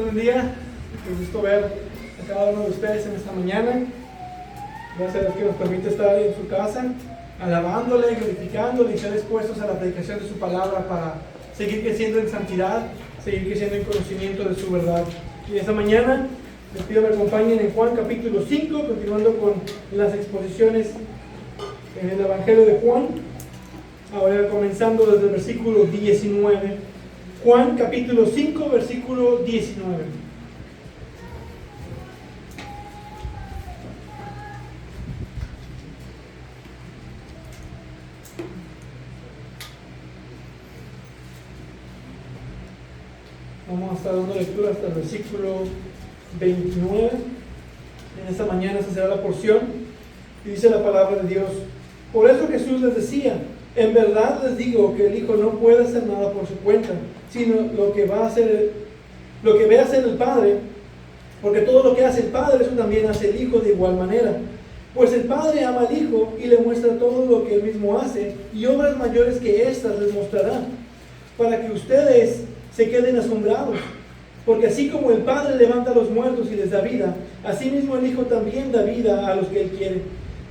Dios les bendiga. Qué gusto ver a cada uno de ustedes en esta mañana. Gracias a Dios que nos permite estar en su casa, alabándole, glorificándole y estar dispuestos a la predicación de su palabra para seguir creciendo en santidad, seguir creciendo en conocimiento de su verdad. Y esta mañana les pido que me acompañen en Juan capítulo 5, continuando con las exposiciones en el Evangelio de Juan. Ahora comenzando desde el versículo 19. Juan capítulo 5, versículo 19. Vamos a estar dando lectura hasta el versículo 29. En esta mañana se será la porción y dice la palabra de Dios: por eso Jesús les decía, en verdad les digo que el Hijo no puede hacer nada por su cuenta, sino lo que ve hacer el Padre, porque todo lo que hace el Padre, eso también hace el Hijo de igual manera. Pues el Padre ama al Hijo y le muestra todo lo que él mismo hace, y obras mayores que estas les mostrará, para que ustedes se queden asombrados. Porque así como el Padre levanta a los muertos y les da vida, así mismo el Hijo también da vida a los que él quiere.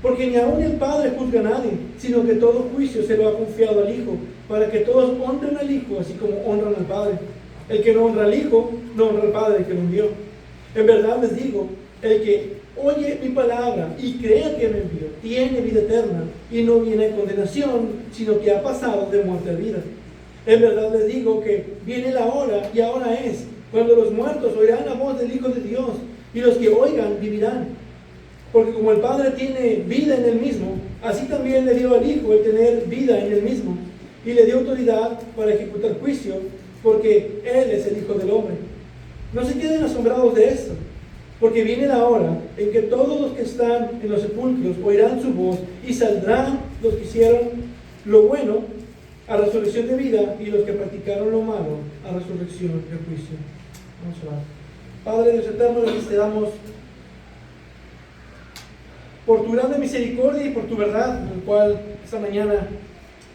Porque ni aun el Padre juzga a nadie, sino que todo juicio se lo ha confiado al Hijo, para que todos honren al Hijo, así como honran al Padre. El que no honra al Hijo, no honra al Padre que lo envió. En verdad les digo, el que oye mi palabra y cree que me envió, tiene vida eterna, y no viene a condenación, sino que ha pasado de muerte a vida. En verdad les digo que viene la hora, y ahora es, cuando los muertos oirán la voz del Hijo de Dios, y los que oigan vivirán. Porque como el Padre tiene vida en él mismo, así también le dio al Hijo el tener vida en él mismo, y le dio autoridad para ejecutar juicio, porque Él es el Hijo del Hombre. No se queden asombrados de esto, porque viene la hora en que todos los que están en los sepulcros oirán su voz, y saldrán los que hicieron lo bueno a resurrección de vida, y los que practicaron lo malo a resurrección de juicio. Vamos a orar. Padre Dios eterno, gracias te damos por tu grande misericordia y por tu verdad, en el cual esta mañana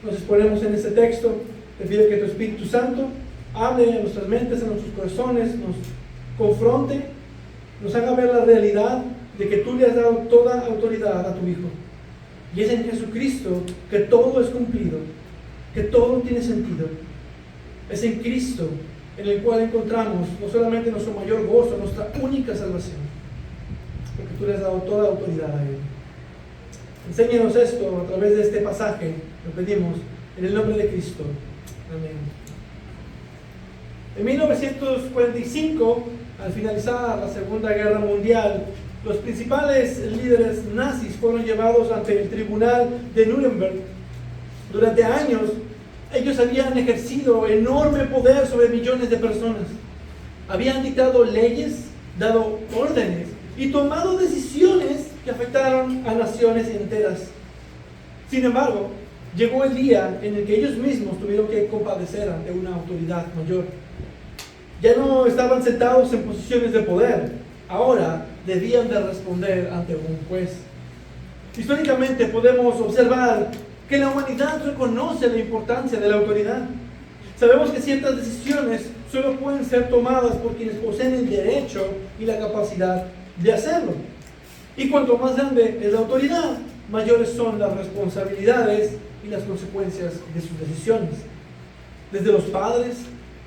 nos exponemos en este texto. Te pido que tu Espíritu Santo hable a nuestras mentes, a nuestros corazones, nos confronte, nos haga ver la realidad de que tú le has dado toda autoridad a tu Hijo. Y es en Jesucristo que todo es cumplido, que todo tiene sentido. Es en Cristo en el cual encontramos no solamente nuestro mayor gozo, nuestra única salvación, porque tú le has dado toda autoridad a Él. Enséñanos esto a través de este pasaje, lo pedimos en el nombre de Cristo. Amén. En 1945, al finalizar la Segunda Guerra Mundial, los principales líderes nazis fueron llevados ante el tribunal de Nuremberg. Durante años, ellos habían ejercido enorme poder sobre millones de personas. Habían dictado leyes, dado órdenes y tomado decisiones que afectaron a naciones enteras. Sin embargo, llegó el día en el que ellos mismos tuvieron que compadecer ante una autoridad mayor. Ya no estaban sentados en posiciones de poder, ahora debían de responder ante un juez. Históricamente podemos observar que la humanidad reconoce la importancia de la autoridad. Sabemos que ciertas decisiones solo pueden ser tomadas por quienes poseen el derecho y la capacidad de hacerlo. Y cuanto más grande es la autoridad, mayores son las responsabilidades y las consecuencias de sus decisiones. Desde los padres,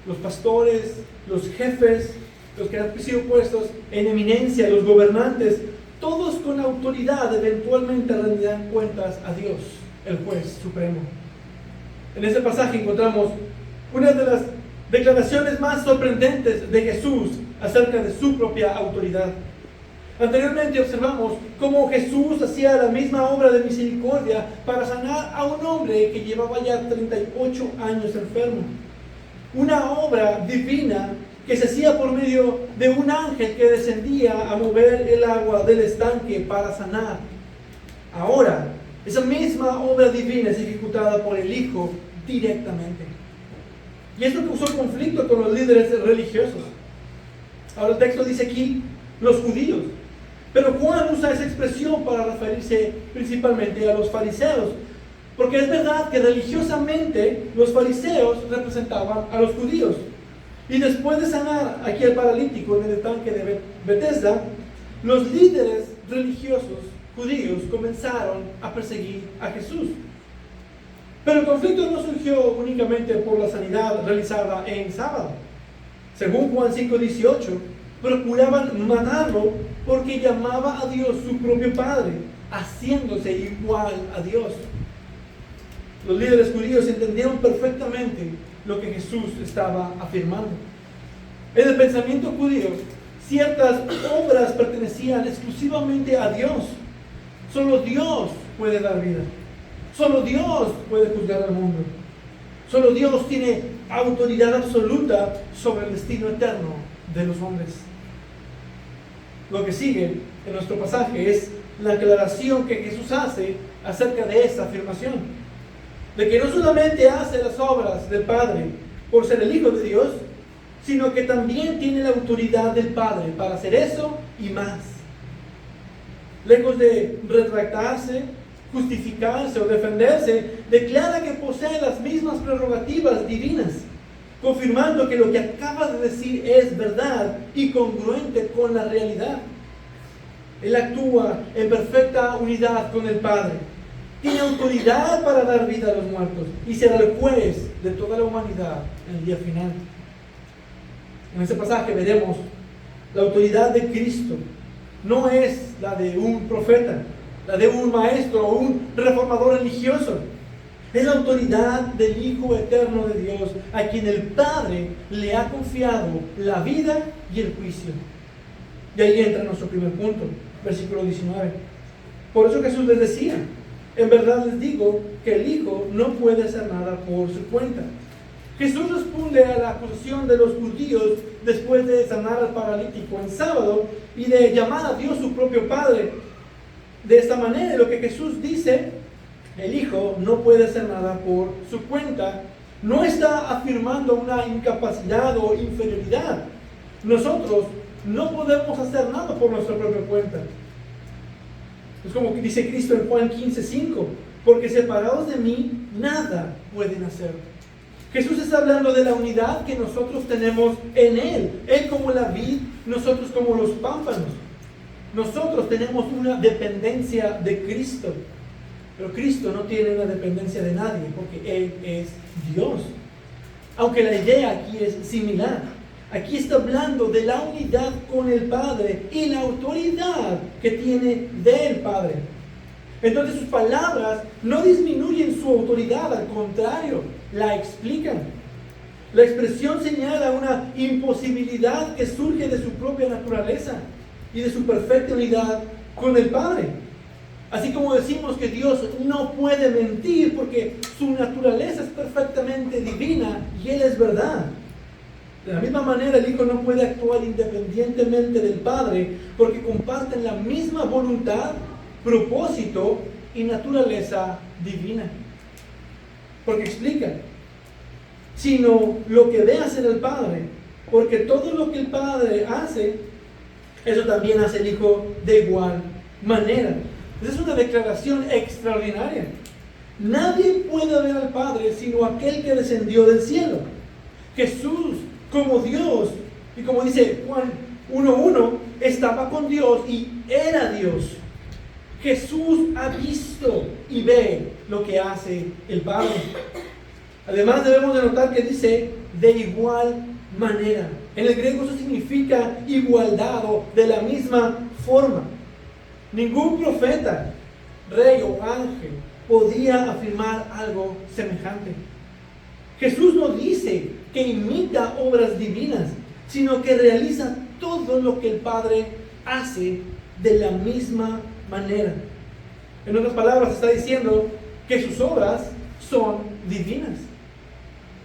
los pastores, los jefes, los que han sido puestos en eminencia, los gobernantes, todos con autoridad eventualmente rendirán cuentas a Dios, el juez supremo. En este pasaje encontramos una de las declaraciones más sorprendentes de Jesús acerca de su propia autoridad. Anteriormente observamos cómo Jesús hacía la misma obra de misericordia para sanar a un hombre que llevaba ya 38 años enfermo. Una obra divina que se hacía por medio de un ángel que descendía a mover el agua del estanque para sanar. Ahora, esa misma obra divina es ejecutada por el Hijo directamente. Y esto causó conflicto con los líderes religiosos. Ahora el texto dice aquí, los judíos. Pero Juan usa esa expresión para referirse principalmente a los fariseos, porque es verdad que religiosamente los fariseos representaban a los judíos. Y después de sanar aquí al paralítico en el estanque de Betesda, los líderes religiosos judíos comenzaron a perseguir a Jesús. Pero el conflicto no surgió únicamente por la sanidad realizada en sábado. Según Juan 5:18, procuraban matarlo porque llamaba a Dios su propio Padre, haciéndose igual a Dios. Los líderes judíos entendieron perfectamente lo que Jesús estaba afirmando. En el pensamiento judío, ciertas obras pertenecían exclusivamente a Dios. Solo Dios puede dar vida. Solo Dios puede juzgar al mundo. Solo Dios tiene autoridad absoluta sobre el destino eterno de los hombres. Lo que sigue en nuestro pasaje es la aclaración que Jesús hace acerca de esta afirmación. De que no solamente hace las obras del Padre por ser el Hijo de Dios, sino que también tiene la autoridad del Padre para hacer eso y más. Lejos de retractarse, justificarse o defenderse, declara que posee las mismas prerrogativas divinas, confirmando que lo que acaba de decir es verdad y congruente con la realidad. Él actúa en perfecta unidad con el Padre. Tiene autoridad para dar vida a los muertos y será el juez de toda la humanidad en el día final. En este pasaje veremos la autoridad de Cristo. No es la de un profeta, la de un maestro o un reformador religioso. Es la autoridad del Hijo eterno de Dios, a quien el Padre le ha confiado la vida y el juicio. Y ahí entra nuestro primer punto, versículo 19. Por eso Jesús les decía: en verdad les digo que el Hijo no puede hacer nada por su cuenta. Jesús responde a la acusación de los judíos después de sanar al paralítico en sábado y de llamar a Dios su propio Padre. De esta manera, lo que Jesús dice, el Hijo no puede hacer nada por su cuenta, no está afirmando una incapacidad o inferioridad. Nosotros no podemos hacer nada por nuestra propia cuenta. Es como dice Cristo en Juan 15:5, porque separados de mí, nada pueden hacer. Jesús está hablando de la unidad que nosotros tenemos en Él. Él como la vid, nosotros como los pámpanos. Nosotros tenemos una dependencia de Cristo. Pero Cristo no tiene una dependencia de nadie, porque Él es Dios. Aunque la idea aquí es similar. Aquí está hablando de la unidad con el Padre y la autoridad que tiene del Padre. Entonces sus palabras no disminuyen su autoridad, al contrario, la explican. La expresión señala una imposibilidad que surge de su propia naturaleza y de su perfecta unidad con el Padre. Así como decimos que Dios no puede mentir porque su naturaleza es perfectamente divina y Él es verdad. De la misma manera, el Hijo no puede actuar independientemente del Padre porque comparten la misma voluntad, propósito y naturaleza divina. Porque explica, sino lo que ve hacer el Padre, porque todo lo que el Padre hace, eso también hace el Hijo de igual manera. Esa es una declaración extraordinaria. Nadie puede ver al Padre sino aquel que descendió del cielo. Jesús, como Dios, y como dice Juan 1:1, estaba con Dios y era Dios. Jesús ha visto y ve lo que hace el Padre. Además debemos de notar que dice de igual manera. En el griego eso significa igualdad o de la misma forma. Ningún profeta, rey o ángel podía afirmar algo semejante. Jesús no dice que imita obras divinas, sino que realiza todo lo que el Padre hace de la misma manera. En otras palabras, está diciendo que sus obras son divinas.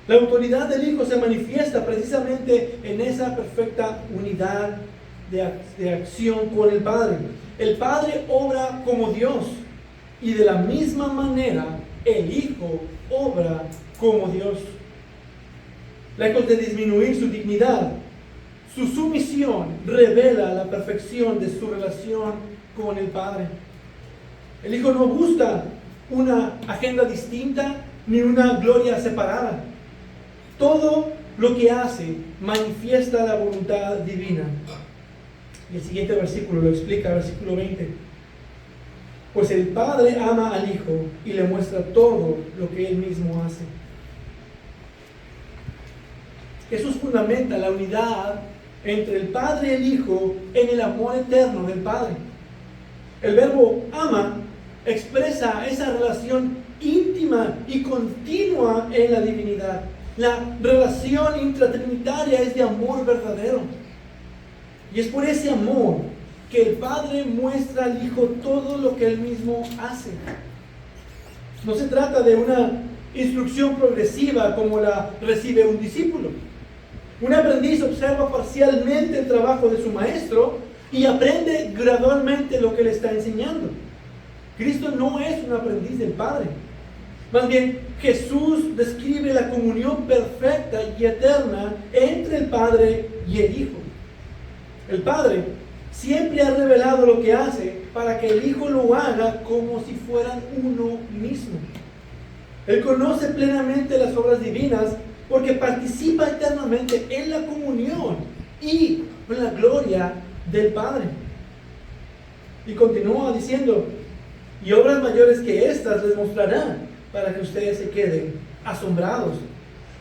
La autoridad del Hijo se manifiesta precisamente en esa perfecta unidad de acción con el Padre. El Padre obra como Dios y de la misma manera el Hijo obra como Dios. Lejos de disminuir su dignidad, su sumisión revela la perfección de su relación con el Padre. El Hijo no busca una agenda distinta ni una gloria separada. Todo lo que hace manifiesta la voluntad divina. Y el siguiente versículo lo explica, versículo 20. Pues el Padre ama al Hijo y le muestra todo lo que Él mismo hace. Jesús fundamenta la unidad entre el Padre y el Hijo en el amor eterno del Padre. El verbo ama expresa esa relación íntima y continua en la divinidad. La relación intratrinitaria es de amor verdadero. Y es por ese amor que el Padre muestra al Hijo todo lo que Él mismo hace. No se trata de una instrucción progresiva como la recibe un discípulo. Un aprendiz observa parcialmente el trabajo de su maestro y aprende gradualmente lo que le está enseñando. Cristo no es un aprendiz del Padre. Más bien, Jesús describe la comunión perfecta y eterna entre el Padre y el Hijo. El Padre siempre ha revelado lo que hace para que el Hijo lo haga como si fueran uno mismo. Él conoce plenamente las obras divinas porque participa eternamente en la comunión y en la gloria del Padre. Y continúa diciendo, y obras mayores que estas les mostrará para que ustedes se queden asombrados.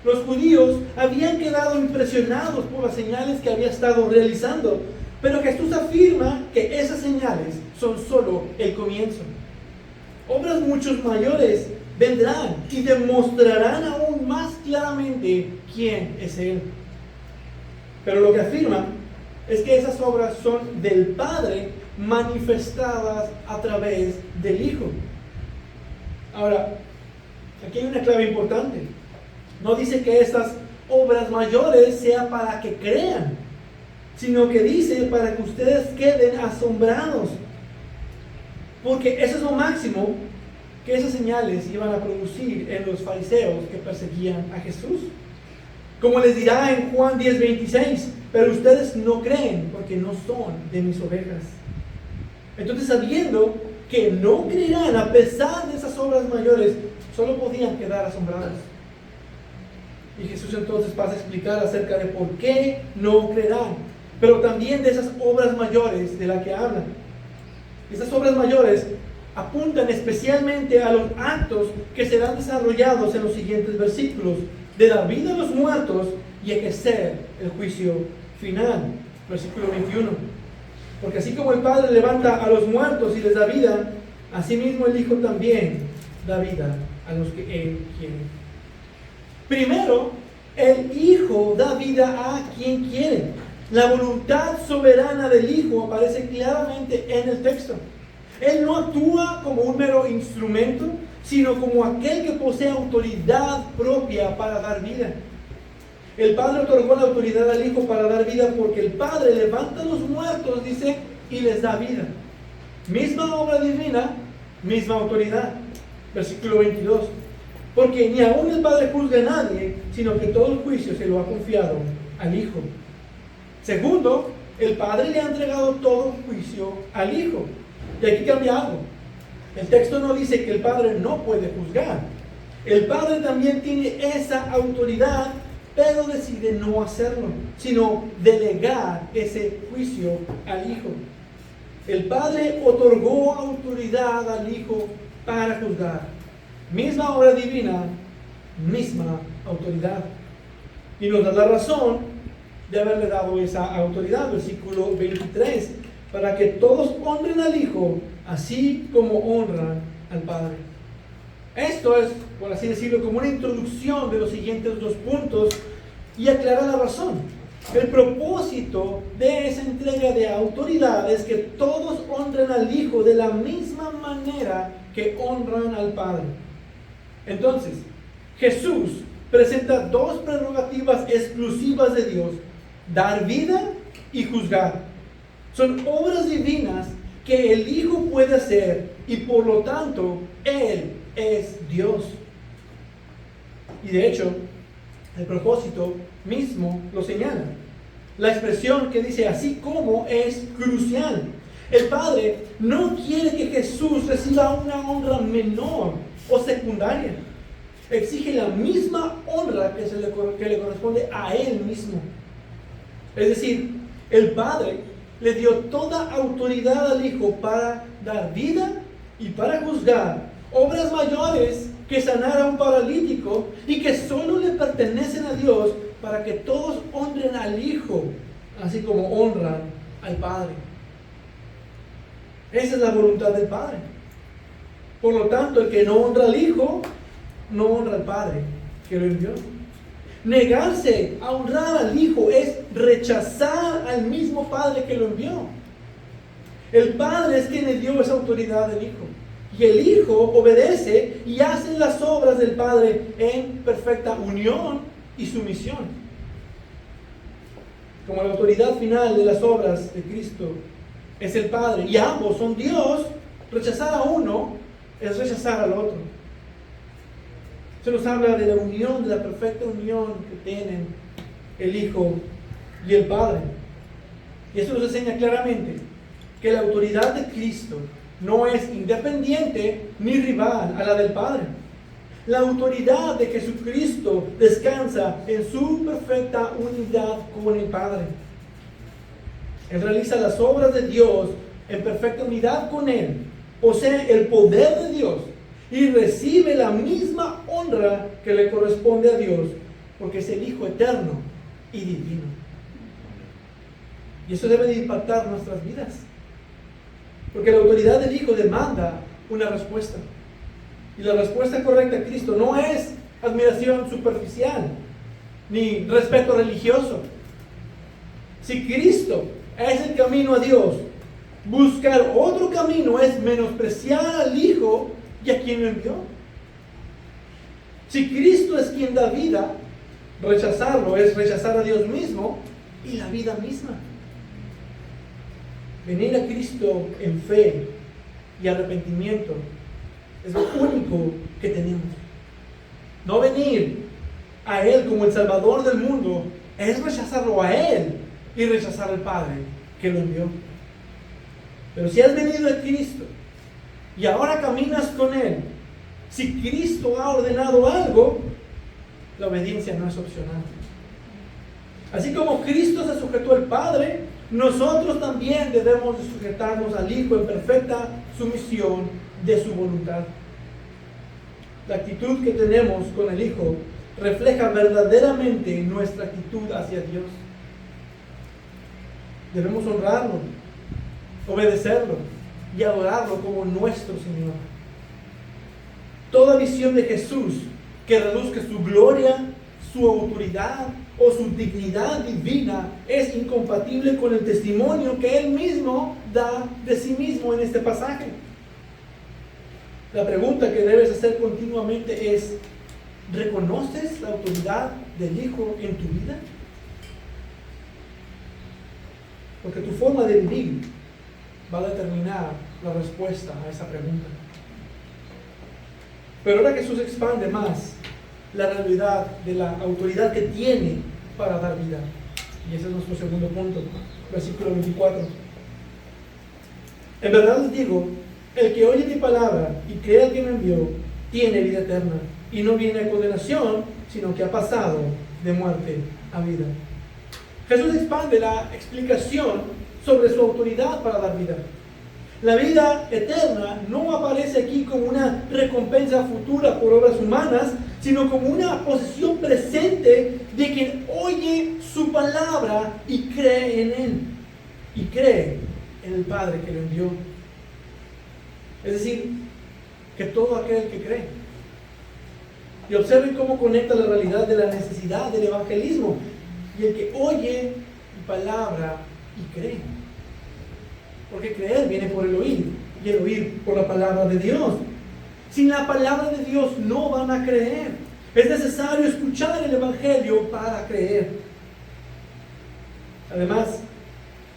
Los judíos habían quedado impresionados por las señales que había estado realizando, pero Jesús afirma que esas señales son solo el comienzo. Obras muchos mayores vendrán y demostrarán aún más claramente quién es Él. Pero lo que afirma es que esas obras son del Padre manifestadas a través del Hijo. Ahora, aquí hay una clave importante. No dice que estas obras mayores sean para que crean, sino que dice para que ustedes queden asombrados. Porque eso es lo máximo que esas señales iban a producir en los fariseos que perseguían a Jesús. Como les dirá en Juan 10:26, pero ustedes no creen porque no son de mis ovejas. Entonces, sabiendo que no creerán a pesar de esas obras mayores, solo podían quedar asombrados. Y Jesús entonces pasa a explicar acerca de por qué no creerán, pero también de esas obras mayores de las que hablan. Esas obras mayores apuntan especialmente a los actos que serán desarrollados en los siguientes versículos, de dar vida a los muertos y ejercer el juicio final. Versículo 21. Porque así como el Padre levanta a los muertos y les da vida, asimismo el Hijo también da vida a los que Él quiere. Primero, el Hijo da vida a quien quiere. La voluntad soberana del Hijo aparece claramente en el texto. Él no actúa como un mero instrumento, sino como aquel que posee autoridad propia para dar vida. El Padre otorgó la autoridad al Hijo para dar vida porque el Padre levanta a los muertos, dice, y les da vida. Misma obra divina, misma autoridad. Versículo 22. Porque ni aún el Padre juzga a nadie, sino que todo el juicio se lo ha confiado al Hijo. Segundo, el Padre le ha entregado todo juicio al Hijo. Y aquí cambia algo. El texto no dice que el Padre no puede juzgar. El Padre también tiene esa autoridad, pero decide no hacerlo, sino delegar ese juicio al Hijo. El Padre otorgó autoridad al Hijo para juzgar. Misma obra divina, misma autoridad. Y nos da la razón de haberle dado esa autoridad, versículo 23, para que todos honren al Hijo, así como honran al Padre. Esto es, por así decirlo, como una introducción de los siguientes dos puntos y aclara la razón. El propósito de esa entrega de autoridad es que todos honren al Hijo de la misma manera que honran al Padre. Entonces, Jesús presenta dos prerrogativas exclusivas de Dios: dar vida y juzgar. Son obras divinas que el Hijo puede hacer y por lo tanto Él es Dios. Y de hecho, el propósito mismo lo señala. La expresión que dice así como es crucial. El Padre no quiere que Jesús reciba una honra menor o secundaria. exige la misma honra que le corresponde a Él mismo. Es decir, el Padre le dio toda autoridad al Hijo para dar vida y para juzgar obras mayores que sanar a un paralítico y que solo le pertenecen a Dios, para que todos honren al Hijo, así como honran al Padre. Esa es la voluntad del Padre. Por lo tanto, el que no honra al Hijo, no honra al Padre que lo envió. Negarse a honrar al Hijo es rechazar al mismo Padre que lo envió. El Padre es quien le dio esa autoridad al Hijo. Y el Hijo obedece y hace las obras del Padre en perfecta unión y sumisión. Como la autoridad final de las obras de Cristo es el Padre y ambos son Dios, rechazar a uno es rechazar al otro. Se nos habla de la unión, de la perfecta unión que tienen el Hijo y el Padre. Y eso nos enseña claramente que la autoridad de Cristo no es independiente ni rival a la del Padre. La autoridad de Jesucristo descansa en su perfecta unidad con el Padre. Él realiza las obras de Dios en perfecta unidad con Él, posee el poder de Dios y recibe la misma honra que le corresponde a Dios, porque es el Hijo eterno y divino. Y eso debe de impactar nuestras vidas, porque la autoridad del Hijo demanda una respuesta. Y la respuesta correcta a Cristo no es admiración superficial, ni respeto religioso. Si Cristo es el camino a Dios, buscar otro camino es menospreciar al Hijo y a quien lo envió. Si Cristo es quien da vida, rechazarlo es rechazar a Dios mismo y la vida misma. Venir a Cristo en fe y arrepentimiento es lo único que tenemos. No venir a Él como el Salvador del mundo es rechazarlo a Él y rechazar al Padre que lo envió. Pero si has venido a Cristo y ahora caminas con Él, si Cristo ha ordenado algo, la obediencia no es opcional. Así como Cristo se sujetó al Padre, nosotros también debemos de sujetarnos al Hijo en perfecta sumisión de su voluntad. La actitud que tenemos con el Hijo refleja verdaderamente nuestra actitud hacia Dios. Debemos honrarlo, obedecerlo y adorarlo como nuestro Señor. Toda visión de Jesús que reduzca su gloria, su autoridad o su dignidad divina es incompatible con el testimonio que Él mismo da de sí mismo en este pasaje. La pregunta que debes hacer continuamente es: ¿reconoces la autoridad del Hijo en tu vida? Porque tu forma de vivir va a determinar la respuesta a esa pregunta. Pero ahora Jesús expande más la realidad de la autoridad que tiene para dar vida. Y ese es nuestro segundo punto, versículo 24. En verdad les digo, el que oye mi palabra y cree al que me envió, tiene vida eterna, y no viene a condenación, sino que ha pasado de muerte a vida. Jesús expande la explicación sobre su autoridad para dar vida. La vida eterna no aparece aquí como una recompensa futura por obras humanas, sino como una posesión presente de quien oye su palabra y cree en Él, y cree en el Padre que lo envió. Es decir, que todo aquel que cree. Y observen cómo conecta la realidad de la necesidad del evangelismo. Y el que oye mi palabra y cree. Porque creer viene por el oír, y el oír por la palabra de Dios. Sin la palabra de Dios no van a creer. Es necesario escuchar el evangelio para creer. Además,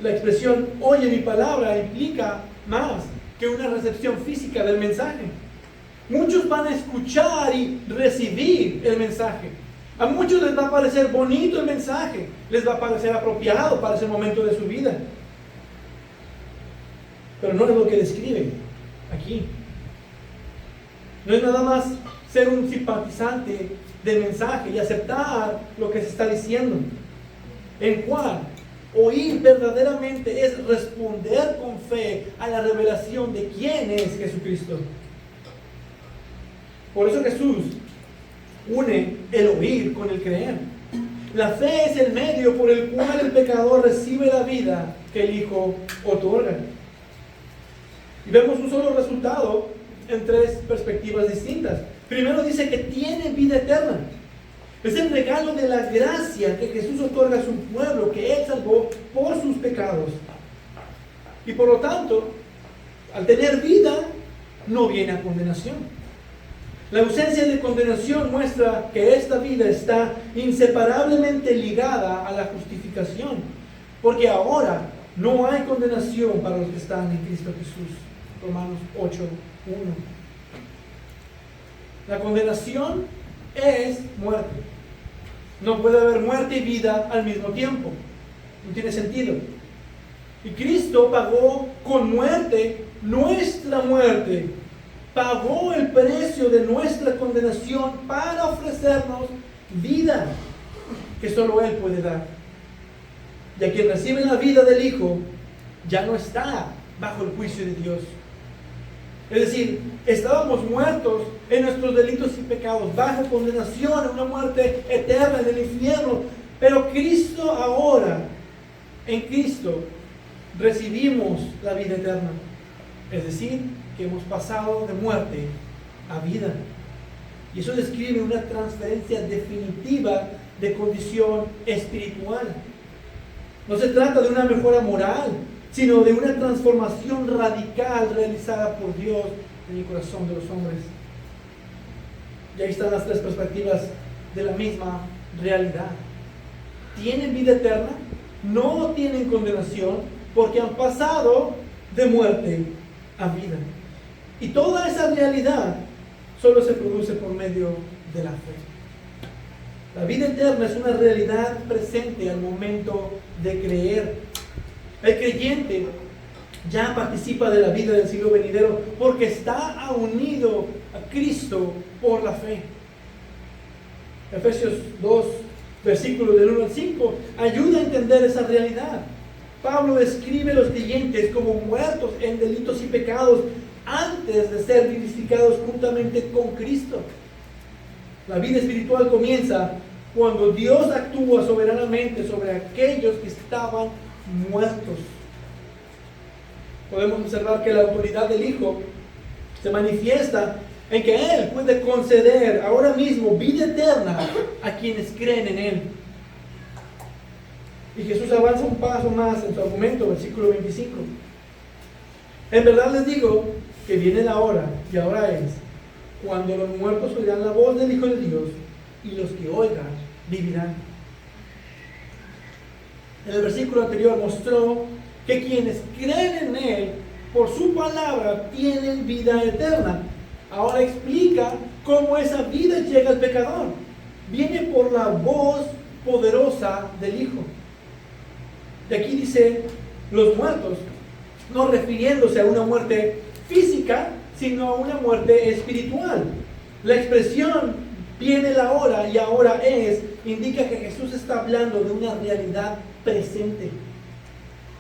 la expresión oye mi palabra implica más que una recepción física del mensaje. Muchos van a escuchar y recibir el mensaje. A muchos les va a parecer bonito el mensaje, les va a parecer apropiado para ese momento de su vida. Pero no es lo que describe aquí. No es nada más ser un simpatizante del mensaje y aceptar lo que se está diciendo. En cual oír verdaderamente es responder con fe a la revelación de quién es Jesucristo. Por eso Jesús une el oír con el creer. La fe es el medio por el cual el pecador recibe la vida que el Hijo otorga. Y vemos un solo resultado en tres perspectivas distintas. Primero dice que tiene vida eterna. Es el regalo de la gracia que Jesús otorga a su pueblo, que Él salvó por sus pecados. Y por lo tanto, al tener vida, no viene a condenación. La ausencia de condenación muestra que esta vida está inseparablemente ligada a la justificación, porque ahora no hay condenación para los que están en Cristo Jesús. Romanos 8:1. La condenación es muerte. No puede haber muerte y vida al mismo tiempo. No tiene sentido. Y Cristo pagó con muerte nuestra muerte. Pagó el precio de nuestra condenación para ofrecernos vida que solo Él puede dar. Y a quien recibe la vida del Hijo ya no está bajo el juicio de Dios. Es decir, estábamos muertos en nuestros delitos y pecados, bajo condenación, en una muerte eterna en el infierno. Pero Cristo ahora, en Cristo, recibimos la vida eterna. Es decir, que hemos pasado de muerte a vida. Y eso describe una transferencia definitiva de condición espiritual. No se trata de una mejora moral, sino de una transformación radical realizada por Dios en el corazón de los hombres. Y ahí están las tres perspectivas de la misma realidad. Tienen vida eterna, no tienen condenación, porque han pasado de muerte a vida. Y toda esa realidad solo se produce por medio de la fe. La vida eterna es una realidad presente al momento de creer. El creyente ya participa de la vida del siglo venidero porque está unido a Cristo por la fe. Efesios 2, versículos del 1 al 5, ayuda a entender esa realidad. Pablo describe a los creyentes como muertos en delitos y pecados antes de ser vivificados juntamente con Cristo. La vida espiritual comienza cuando Dios actúa soberanamente sobre aquellos que estaban muertos. Podemos observar que la autoridad del Hijo se manifiesta en que Él puede conceder ahora mismo vida eterna a quienes creen en Él. Y Jesús avanza un paso más en su argumento, versículo 25. En verdad les digo que viene la hora, y ahora es, cuando los muertos oirán la voz del Hijo de Dios, y los que oigan vivirán. En el versículo anterior mostró que quienes creen en Él, por su palabra, tienen vida eterna. Ahora explica cómo esa vida llega al pecador. Viene por la voz poderosa del Hijo. Y aquí dice los muertos, no refiriéndose a una muerte física, sino a una muerte espiritual. La expresión viene la hora y ahora es, indica que Jesús está hablando de una realidad presente.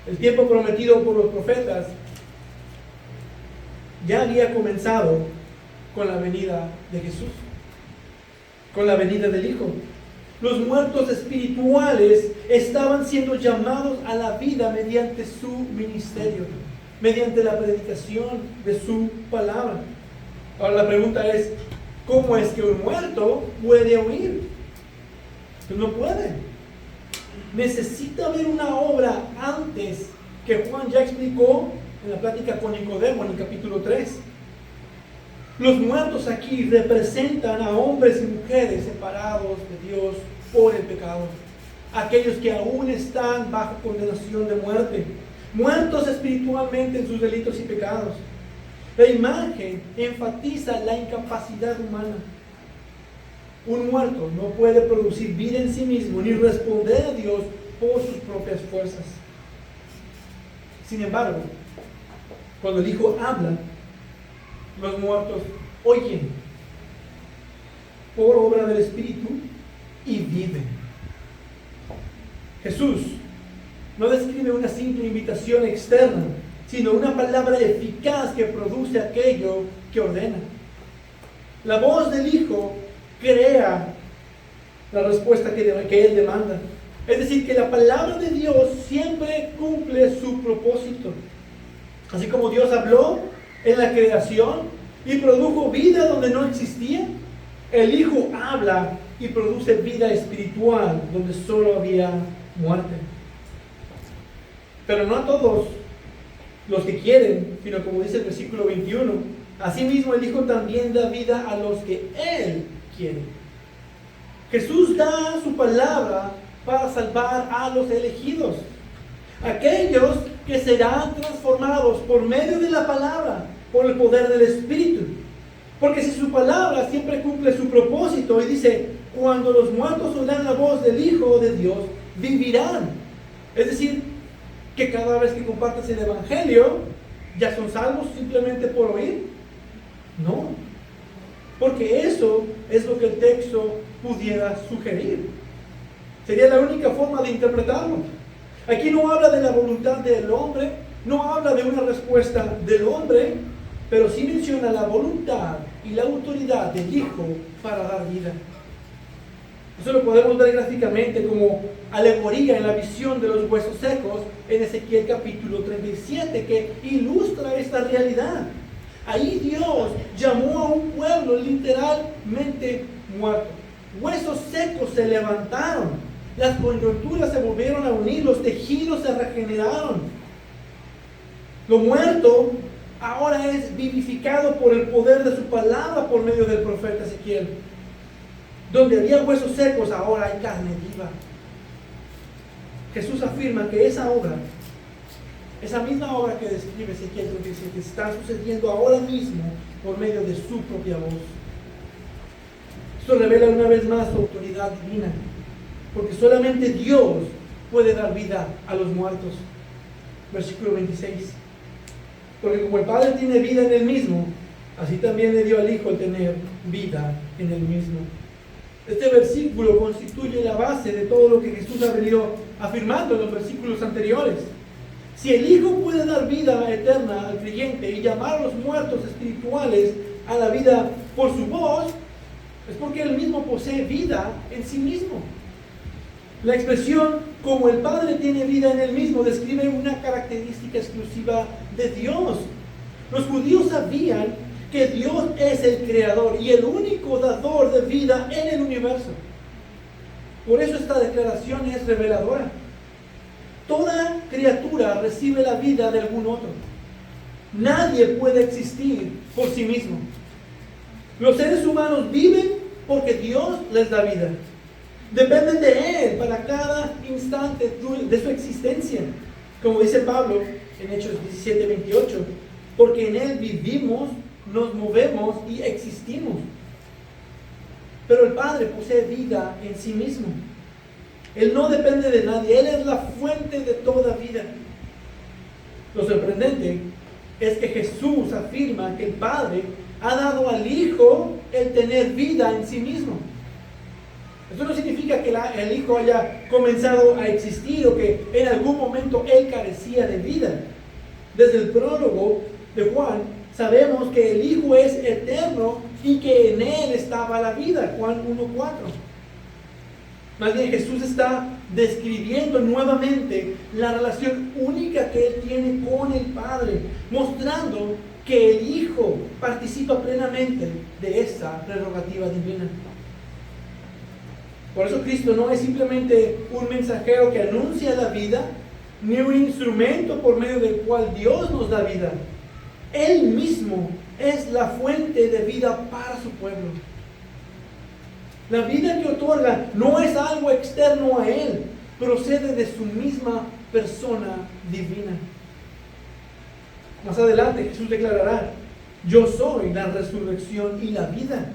El tiempo prometido por los profetas ya había comenzado con la venida de Jesús, con la venida del Hijo. Los muertos espirituales estaban siendo llamados a la vida mediante su ministerio, mediante la predicación de su palabra. Ahora la pregunta es, ¿cómo es que un muerto puede oír? Pues no puede. Necesita haber una obra antes que Juan ya explicó en la plática con Nicodemo en el capítulo 3. Los muertos aquí representan a hombres y mujeres separados de Dios por el pecado. Aquellos que aún están bajo condenación de muerte. Muertos espiritualmente en sus delitos y pecados. La imagen enfatiza la incapacidad humana. Un muerto no puede producir vida en sí mismo ni responder a Dios por sus propias fuerzas. Sin embargo, cuando el Hijo habla, los muertos oyen. por obra del Espíritu y viven. Jesús no describe una simple invitación externa, sino una palabra eficaz que produce aquello que ordena. La voz del Hijo crea la respuesta que Él demanda. Es decir, que la palabra de Dios siempre cumple su propósito. Así como Dios habló en la creación y produjo vida donde no existía, el Hijo habla y produce vida espiritual donde solo había muerte. Pero no a todos los que quieren, sino como dice el versículo 21, asimismo el Hijo también da vida a los que Él quiere. Jesús da su palabra para salvar a los elegidos, aquellos que serán transformados por medio de la palabra, por el poder del Espíritu. Porque si su palabra siempre cumple su propósito y dice, cuando los muertos oirán la voz del Hijo de Dios, vivirán. Es decir, que cada vez que compartes el Evangelio, ¿ya son salvos simplemente por oír? No, porque eso es lo que el texto pudiera sugerir. Sería la única forma de interpretarlo. Aquí no habla de la voluntad del hombre, no habla de una respuesta del hombre, pero sí menciona la voluntad y la autoridad del Hijo para dar vida. Eso lo podemos ver gráficamente como alegoría en la visión de los huesos secos en Ezequiel capítulo 37, que ilustra esta realidad. Ahí Dios llamó a un pueblo literalmente muerto. Huesos secos se levantaron, las coyunturas se volvieron a unir, los tejidos se regeneraron. Lo muerto ahora es vivificado por el poder de su palabra por medio del profeta Ezequiel. Donde había huesos secos, ahora hay carne viva. Jesús afirma que esa obra, esa misma obra que describe Ezequiel 37, está sucediendo ahora mismo por medio de su propia voz. Esto revela una vez más su autoridad divina, porque solamente Dios puede dar vida a los muertos. Versículo 26. Porque como el Padre tiene vida en Él mismo, así también le dio al Hijo el tener vida en Él mismo. Este versículo constituye la base de todo lo que Jesús ha venido afirmando en los versículos anteriores. Si el Hijo puede dar vida eterna al creyente y llamar a los muertos espirituales a la vida por su voz, es porque Él mismo posee vida en sí mismo. La expresión como el Padre tiene vida en Él mismo describe una característica exclusiva de Dios. Los judíos sabían que Dios es el creador y el único dador de vida en el universo. Por eso esta declaración es reveladora. Toda criatura recibe la vida de algún otro. Nadie puede existir por sí mismo. Los seres humanos viven porque Dios les da vida. Dependen de Él para cada instante de su existencia. Como dice Pablo en Hechos 17:28, porque en Él vivimos, nos movemos y existimos. Pero el Padre posee vida en sí mismo. Él no depende de nadie, Él es la fuente de toda vida. Lo sorprendente es que Jesús afirma que el Padre ha dado al Hijo el tener vida en sí mismo. Eso no significa que el Hijo haya comenzado a existir o que en algún momento Él carecía de vida. Desde el prólogo de Juan sabemos que el Hijo es eterno y que en Él estaba la vida. Juan 1:4. Más bien Jesús está describiendo nuevamente la relación única que Él tiene con el Padre, mostrando que el Hijo participa plenamente de esa prerrogativa divina. Por eso Cristo no es simplemente un mensajero que anuncia la vida, ni un instrumento por medio del cual Dios nos da vida. Él mismo es la fuente de vida para su pueblo. La vida que otorga no es algo externo a Él, procede de su misma persona divina. Más adelante Jesús declarará: yo soy la resurrección y la vida,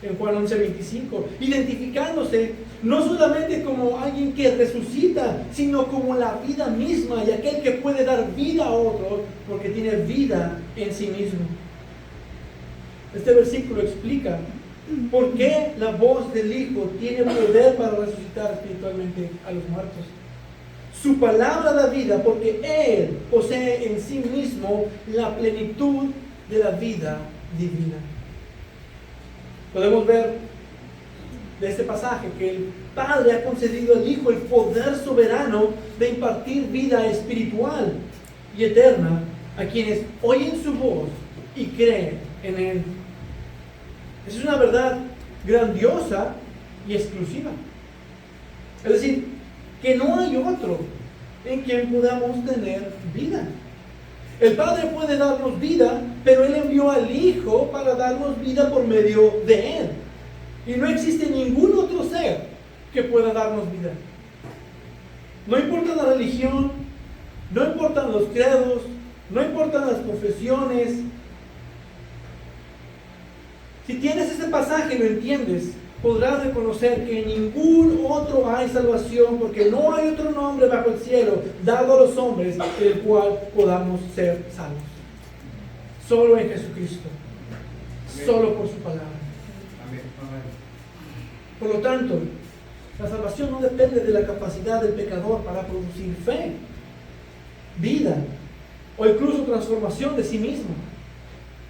en Juan 11:25, identificándose no solamente como alguien que resucita, sino como la vida misma y aquel que puede dar vida a otros porque tiene vida en sí mismo. Este versículo explica ¿Por qué la voz del Hijo tiene poder para resucitar espiritualmente a los muertos? Su palabra da vida porque Él posee en sí mismo la plenitud de la vida divina. Podemos ver de este pasaje que el Padre ha concedido al Hijo el poder soberano de impartir vida espiritual y eterna a quienes oyen su voz y creen en Él. Esa es una verdad grandiosa y exclusiva. Es decir, que no hay otro en quien podamos tener vida. El Padre puede darnos vida, pero Él envió al Hijo para darnos vida por medio de Él. Y no existe ningún otro ser que pueda darnos vida. No importa la religión, no importan los credos, no importan las confesiones. Si tienes ese pasaje y lo entiendes, podrás reconocer que en ningún otro hay salvación, porque no hay otro nombre bajo el cielo dado a los hombres en el cual podamos ser salvos. Solo en Jesucristo. Amén. Solo por su palabra. Amén. Por lo tanto, la salvación no depende de la capacidad del pecador para producir fe, vida o incluso transformación de sí mismo.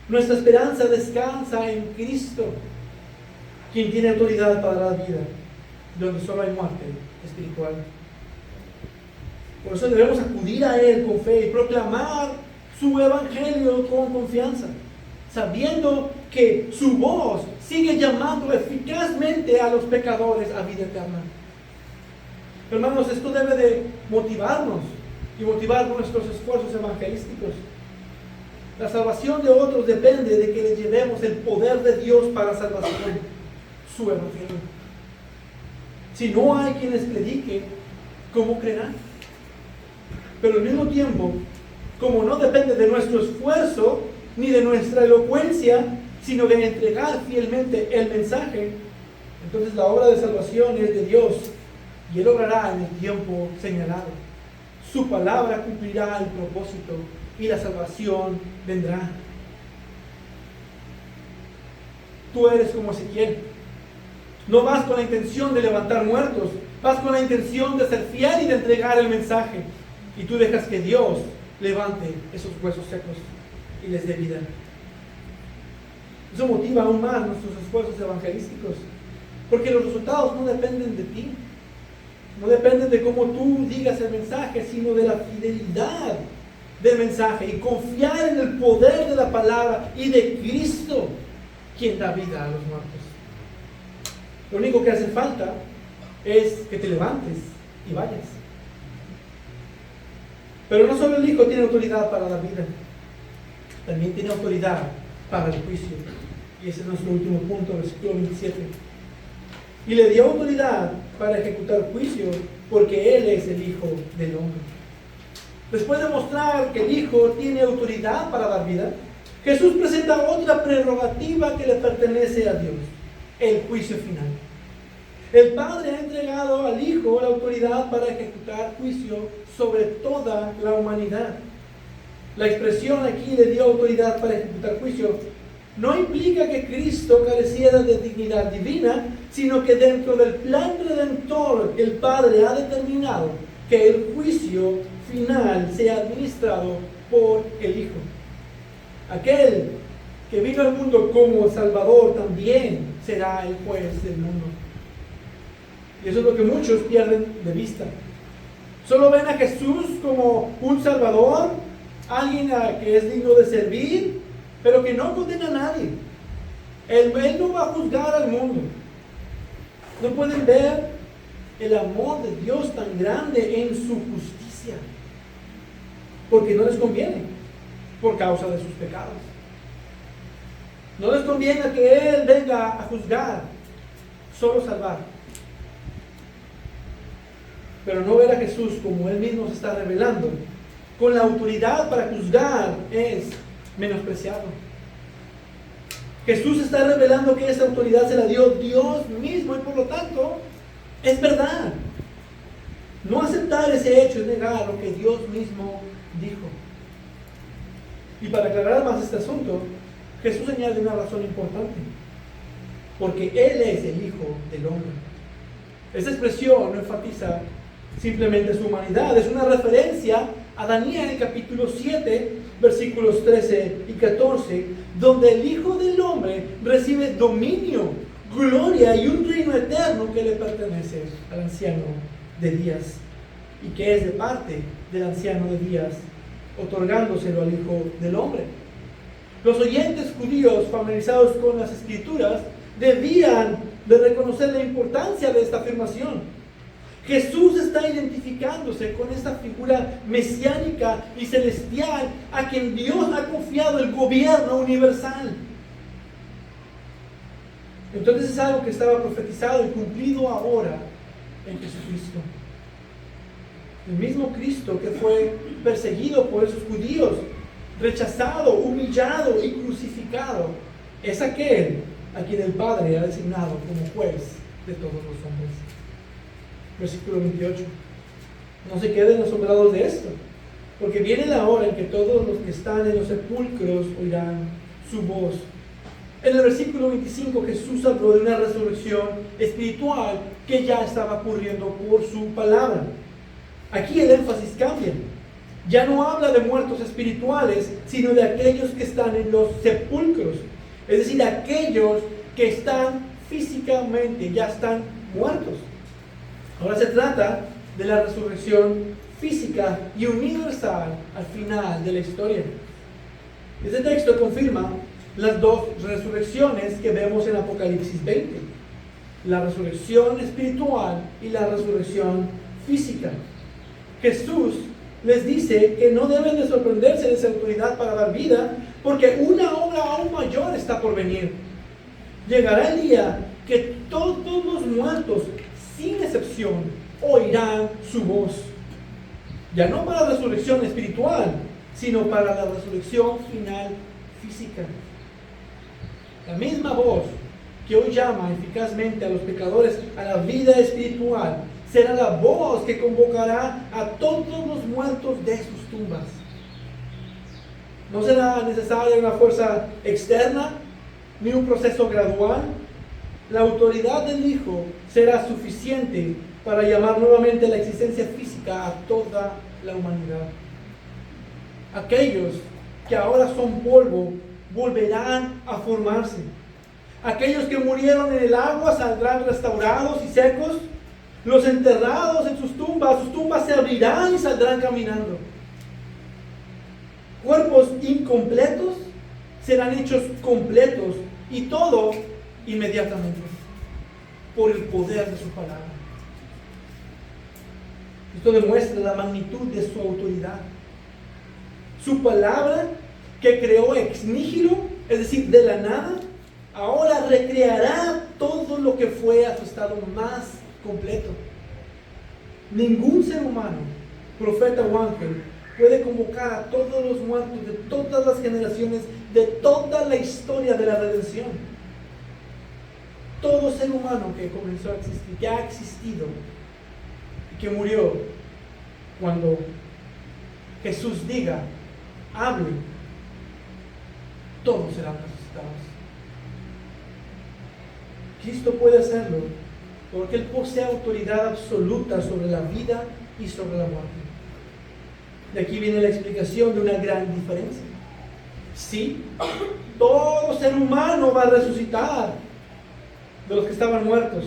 Nuestra esperanza descansa en Cristo, quien tiene autoridad para dar vida, donde solo hay muerte espiritual. Por eso debemos acudir a Él con fe y proclamar su evangelio con confianza, sabiendo que su voz sigue llamando eficazmente a los pecadores a vida eterna. Hermanos, esto debe de motivarnos y motivar nuestros esfuerzos evangelísticos. La salvación de otros depende de que les llevemos el poder de Dios para salvación, su evangelio. Si no hay quien les predique, ¿cómo creerán? Pero al mismo tiempo, como no depende de nuestro esfuerzo ni de nuestra elocuencia, sino de entregar fielmente el mensaje, entonces la obra de salvación es de Dios y Él obrará en el tiempo señalado. Su palabra cumplirá el propósito y la salvación vendrá. Tú eres como Ezequiel. No vas con la intención de levantar muertos, vas con la intención de ser fiel y de entregar el mensaje. Y tú dejas que Dios levante esos huesos secos y les dé vida. Eso motiva aún más nuestros esfuerzos evangelísticos, porque los resultados no dependen de ti, no dependen de cómo tú digas el mensaje, sino de la fidelidad del mensaje y confiar en el poder de la palabra y de Cristo, quien da vida a los muertos. Lo único que hace falta es que te levantes y vayas. Pero no solo el Hijo tiene autoridad para la vida, también tiene autoridad para el juicio. Y ese es nuestro último punto, versículo 27. Y le dio autoridad para ejecutar juicio, porque Él es el Hijo del hombre. Después de mostrar que el Hijo tiene autoridad para dar vida, Jesús presenta otra prerrogativa que le pertenece a Dios: el juicio final. El Padre ha entregado al Hijo la autoridad para ejecutar juicio sobre toda la humanidad. La expresión aquí le dio autoridad para ejecutar juicio no implica que Cristo careciera de dignidad divina, sino que dentro del plan redentor el Padre ha determinado que el juicio final sea administrado por el Hijo. Aquel que vino al mundo como Salvador también será el juez del mundo. Y eso es lo que muchos pierden de vista. Solo ven a Jesús como un Salvador, alguien que es digno de servir, pero que no condena a nadie. Él no va a juzgar al mundo. No pueden ver el amor de Dios tan grande en su justicia, porque no les conviene por causa de sus pecados. No les conviene que Él venga a juzgar, solo salvar. Pero no ver a Jesús como Él mismo se está revelando, con la autoridad para juzgar, es menospreciado. Jesús está revelando que esa autoridad se la dio Dios mismo y por lo tanto es verdad. No aceptar ese hecho es negar lo que Dios mismo dijo. Y para aclarar más este asunto, Jesús añade una razón importante. porque Él es el Hijo del Hombre. Esta expresión no enfatiza simplemente su humanidad, es una referencia a Daniel capítulo 7, versículos 13 y 14, donde el Hijo del Hombre recibe dominio, gloria y un reino eterno que le pertenece al anciano de días y que es de parte del anciano de días, otorgándoselo al Hijo del Hombre. Los oyentes judíos familiarizados con las Escrituras debían de reconocer la importancia de esta afirmación. Jesús está identificándose con esta figura mesiánica y celestial a quien Dios ha confiado el gobierno universal. Entonces es algo que estaba profetizado y cumplido ahora en Jesucristo. El mismo Cristo que fue perseguido por esos judíos, rechazado, humillado y crucificado, es aquel a quien el Padre ha designado como juez de todos los hombres. Versículo 28. No se queden asombrados de esto, porque viene la hora en que todos los que están en los sepulcros oirán su voz. En el versículo 25 Jesús habló de una resurrección espiritual que ya estaba ocurriendo por su palabra. Aquí el énfasis cambia. Ya no habla de muertos espirituales, sino de aquellos que están en los sepulcros. Es decir, aquellos que están físicamente, ya están muertos. Ahora se trata de la resurrección física y universal al final de la historia. Este texto confirma las dos resurrecciones que vemos en Apocalipsis 20. La resurrección espiritual y la resurrección física. Jesús les dice que no deben de sorprenderse de esa autoridad para dar vida, porque una obra aún mayor está por venir. Llegará el día que todos los muertos, sin excepción, oirán su voz. Ya no para la resurrección espiritual, sino para la resurrección final física. La misma voz que hoy llama eficazmente a los pecadores a la vida espiritual será la voz que convocará a todos los muertos de sus tumbas. No será necesaria una fuerza externa ni un proceso gradual. La autoridad del Hijo será suficiente para llamar nuevamente la existencia física a toda la humanidad. Aquellos que ahora son polvo volverán a formarse. Aquellos que murieron en el agua saldrán restaurados y secos. Los enterrados en sus tumbas se abrirán y saldrán caminando. Cuerpos incompletos serán hechos completos, y todo inmediatamente por el poder de su palabra. Esto demuestra la magnitud de su autoridad. Su palabra, que creó ex nihilo, es decir, de la nada, ahora recreará todo lo que fue a su estado más completo. Ningún ser humano, profeta o ángel, puede convocar a todos los muertos de todas las generaciones, de toda la historia de la redención. Todo ser humano que comenzó a existir, que ha existido y que murió, cuando Jesús diga, hable, todos serán resucitados. Cristo puede hacerlo porque Él posee autoridad absoluta sobre la vida y sobre la muerte. De aquí viene la explicación de una gran diferencia. Sí, todo ser humano va a resucitar de los que estaban muertos,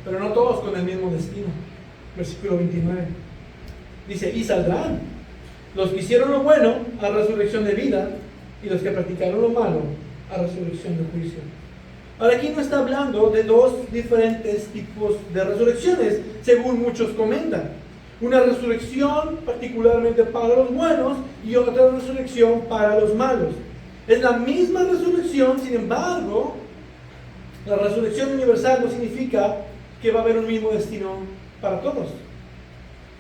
pero no todos con el mismo destino. Versículo 29 dice, y saldrán los que hicieron lo bueno a resurrección de vida, y los que practicaron lo malo a resurrección de juicio. Ahora aquí no está hablando de dos diferentes tipos de resurrecciones, según muchos comentan. Una resurrección particularmente para los buenos y otra resurrección para los malos. Es la misma resurrección, sin embargo, la resurrección universal no significa que va a haber un mismo destino para todos.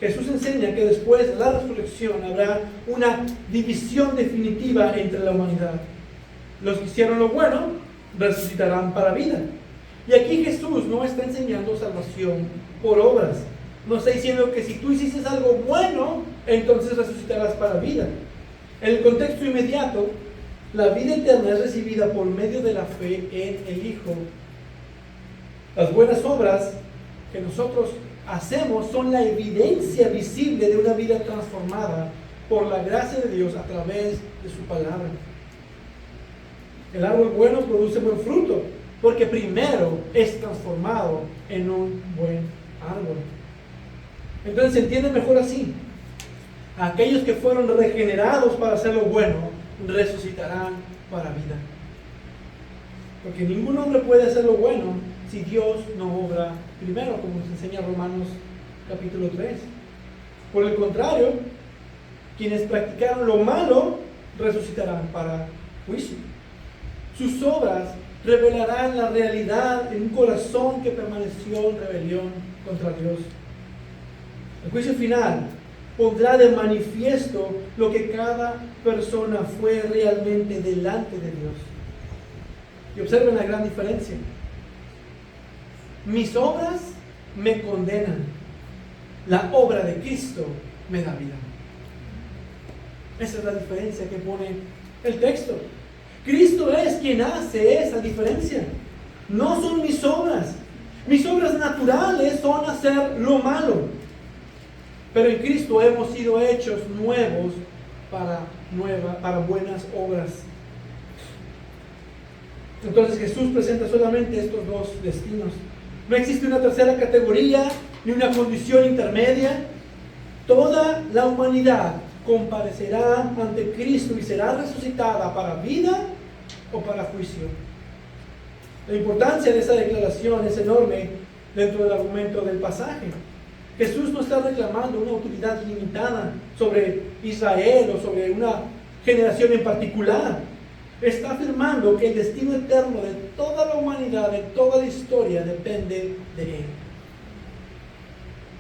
Jesús enseña que después de la resurrección habrá una división definitiva entre la humanidad. Los que hicieron lo bueno resucitarán para vida. Y aquí Jesús no está enseñando salvación por obras. No está diciendo que si tú hiciste algo bueno, entonces resucitarás para vida. En el contexto inmediato, La vida eterna es recibida por medio de la fe en el Hijo. Las buenas obras que nosotros hacemos son la evidencia visible de una vida transformada por la gracia de Dios a través de su palabra. El árbol bueno produce buen fruto, porque primero es transformado en un buen árbol. Entonces se entiende mejor así. Aquellos que fueron regenerados para hacer lo bueno, resucitarán para vida. Porque ningún hombre puede hacer lo bueno si Dios no obra primero, como nos enseña Romanos capítulo 3. Por el contrario, quienes practicaron lo malo, resucitarán para juicio. Sus obras revelarán la realidad en un corazón que permaneció en rebelión contra Dios. El juicio final pondrá de manifiesto lo que cada persona fue realmente delante de Dios. Y observen la gran diferencia. Mis obras me condenan. La obra de Cristo me da vida. Esa es la diferencia que pone el texto. Cristo es quien hace esa diferencia. No son mis obras. Mis obras naturales son hacer lo malo. Pero en Cristo hemos sido hechos nuevos para buenas obras. Entonces Jesús presenta solamente estos dos destinos. No existe una tercera categoría ni una condición intermedia. Toda la humanidad comparecerá ante Cristo y será resucitada para vida o para juicio. La importancia de esa declaración es enorme dentro del argumento del pasaje. Jesús no está reclamando una autoridad limitada sobre Israel o sobre una generación en particular. Está afirmando que el destino eterno de toda la humanidad, de toda la historia, depende de Él.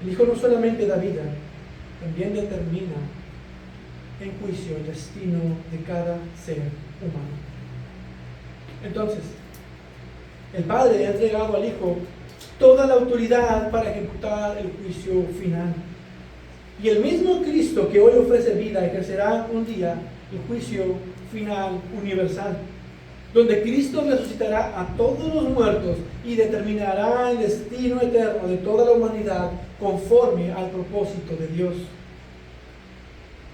El Hijo no solamente da vida, también determina en juicio el destino de cada ser humano. Entonces, el Padre ha entregado al Hijo toda la autoridad para ejecutar el juicio final. Y el mismo Cristo que hoy ofrece vida ejercerá un día el juicio final universal, donde Cristo resucitará a todos los muertos y determinará el destino eterno de toda la humanidad conforme al propósito de Dios.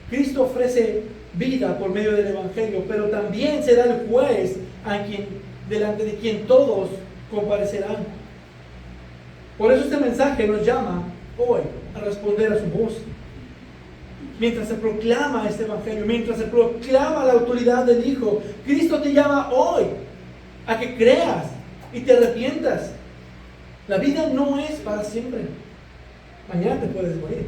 Cristo ofrece vida por medio del Evangelio, pero también será el juez delante de quien todos comparecerán. Por eso este mensaje nos llama hoy a responder a su voz. Mientras se proclama este Evangelio, mientras se proclama la autoridad del Hijo, Cristo te llama hoy a que creas y te arrepientas. La vida no es para siempre. Mañana te puedes morir.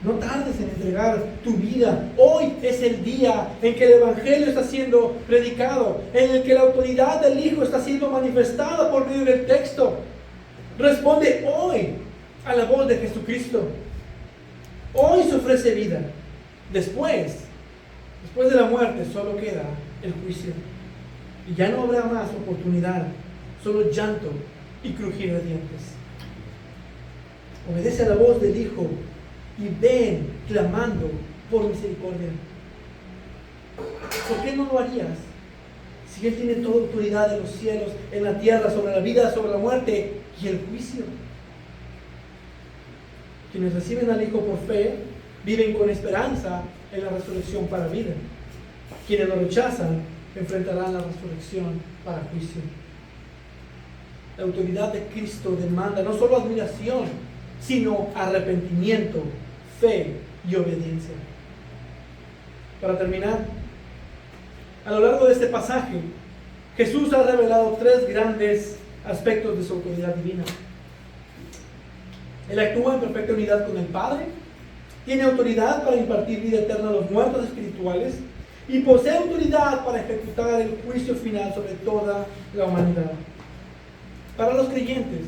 No tardes en entregar tu vida. Hoy es el día en que el Evangelio está siendo predicado, en el que la autoridad del Hijo está siendo manifestada por medio del texto. Responde hoy a la voz de Jesucristo. Hoy se ofrece vida. Después de la muerte solo queda el juicio. Y ya no habrá más oportunidad, solo llanto y crujir de dientes. Obedece a la voz del Hijo y ven clamando por misericordia. ¿Por qué no lo harías? Si Él tiene toda autoridad en los cielos, en la tierra, sobre la vida, sobre la muerte y el juicio. Quienes reciben al Hijo por fe viven con esperanza en la resurrección para vida. Quienes lo rechazan enfrentarán la resurrección para juicio. La autoridad de Cristo demanda no solo admiración, sino arrepentimiento, fe y obediencia. Para terminar, a lo largo de este pasaje, Jesús ha revelado tres grandes aspectos de su autoridad divina. Él actúa en perfecta unidad con el Padre, tiene autoridad para impartir vida eterna a los muertos espirituales y posee autoridad para ejecutar el juicio final sobre toda la humanidad. Para los creyentes,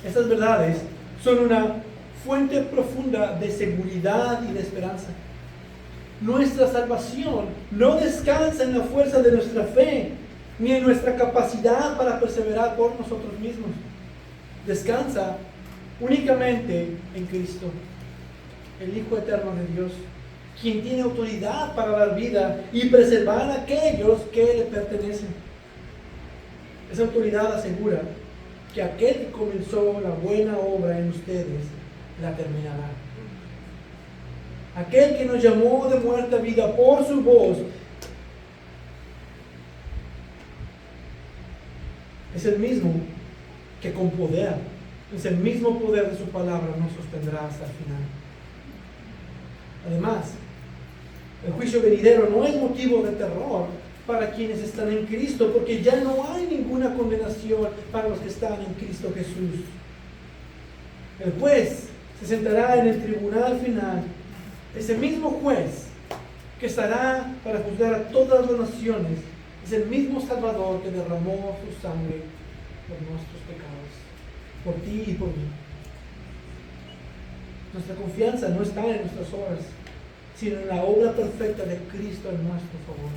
estas verdades son una fuente profunda de seguridad y de esperanza. Nuestra salvación no descansa en la fuerza de nuestra fe, ni en nuestra capacidad para perseverar por nosotros mismos. Descansa únicamente en Cristo, el Hijo eterno de Dios, quien tiene autoridad para dar vida y preservar a aquellos que le pertenecen. Esa autoridad asegura que aquel que comenzó la buena obra en ustedes la terminará. Aquel que nos llamó de muerte a vida por su voz es el mismo que con poder, es el mismo poder de su palabra nos sostendrá hasta el final. Además, el juicio venidero no es motivo de terror para quienes están en Cristo, porque ya no hay ninguna condenación para los que están en Cristo Jesús. El juez se sentará en el tribunal final, ese mismo juez que estará para juzgar a todas las naciones, es el mismo Salvador que derramó su sangre por nuestros pecados, por ti y por mí. Nuestra confianza no está en nuestras obras, sino en la obra perfecta de Cristo en nuestro favor.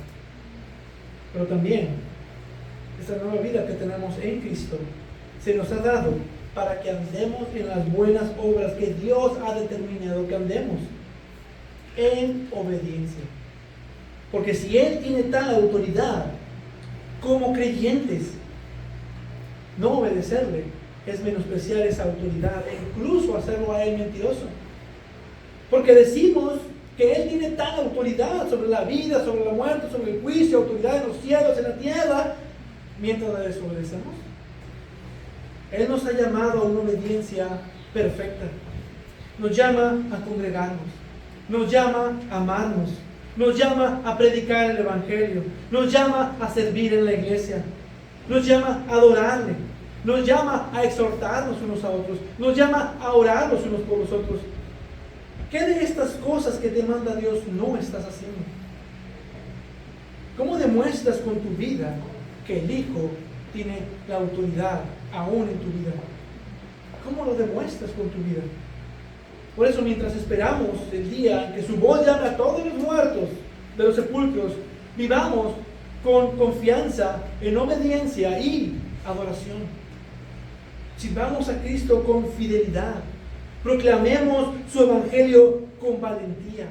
Pero también, esta nueva vida que tenemos en Cristo se nos ha dado para que andemos en las buenas obras que Dios ha determinado que andemos en obediencia. Porque si Él tiene tal autoridad, como creyentes, no obedecerle es menospreciar esa autoridad e incluso hacerlo a Él mentiroso. Porque decimos que Él tiene tal autoridad sobre la vida, sobre la muerte, sobre el juicio, autoridad en los cielos, en la tierra, mientras la desobedecemos. Él nos ha llamado a una obediencia perfecta. Nos llama a congregarnos, nos llama a amarnos, nos llama a predicar el Evangelio, nos llama a servir en la iglesia, nos llama a adorarle, nos llama a exhortarnos unos a otros, nos llama a orar los unos por los otros. ¿Qué de estas cosas que te manda Dios no estás haciendo? ¿Cómo demuestras con tu vida que el Hijo tiene la autoridad aún en tu vida? ¿Cómo lo demuestras con tu vida? Por eso, mientras esperamos el día en que su voz llame a todos los muertos de los sepulcros, vivamos con confianza, en obediencia y adoración. Sirvamos a Cristo con fidelidad. Proclamemos su evangelio con valentía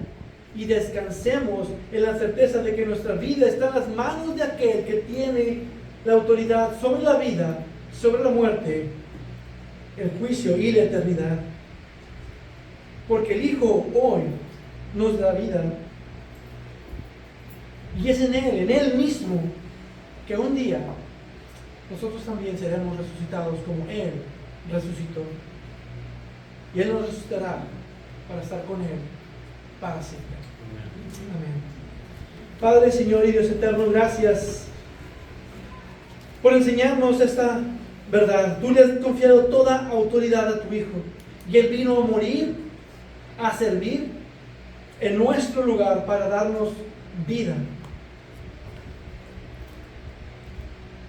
y descansemos en la certeza de que nuestra vida está en las manos de aquel que tiene la autoridad sobre la vida, sobre la muerte, el juicio y la eternidad. Porque el Hijo hoy nos da vida y es en Él mismo, que un día nosotros también seremos resucitados como Él resucitó. Y Él nos resucitará para estar con Él para siempre. Amén. Padre, Señor y Dios eterno, gracias por enseñarnos esta verdad. Tú le has confiado toda autoridad a tu Hijo y Él vino a morir, a servir en nuestro lugar para darnos vida.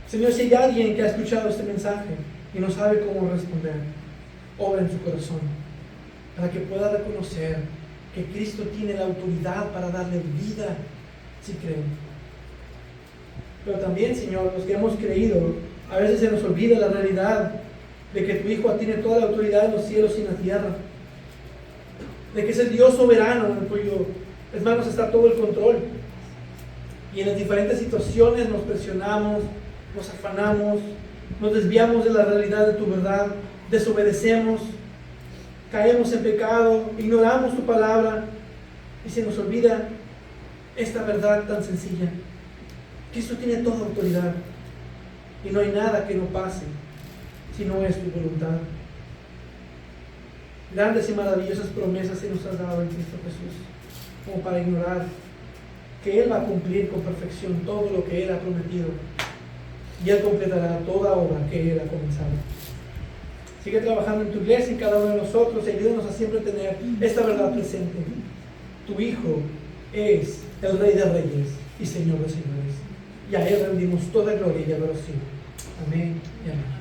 Señor, si hay alguien que ha escuchado este mensaje y no sabe cómo responder, obra en su corazón para que pueda reconocer que Cristo tiene la autoridad para darle vida si creen. Pero también, Señor, los que hemos creído, a veces se nos olvida la realidad de que tu Hijo tiene toda la autoridad en los cielos y en la tierra, de que es el Dios soberano en cuyo manos está todo el control, y en las diferentes situaciones nos presionamos, nos afanamos, nos desviamos de la realidad de tu verdad, desobedecemos, caemos en pecado, ignoramos tu palabra y se nos olvida esta verdad tan sencilla. Cristo tiene toda autoridad y no hay nada que no pase si no es tu voluntad. Grandes y maravillosas promesas se nos has dado en Cristo Jesús, como para ignorar que Él va a cumplir con perfección todo lo que Él ha prometido y Él completará toda obra que Él ha comenzado. Sigue trabajando en tu iglesia, en cada uno de nosotros, y ayúdanos a siempre tener esta verdad presente. Tu Hijo es el Rey de Reyes y Señor de Señores, y a Él rendimos toda gloria y adoración. Amén y amén.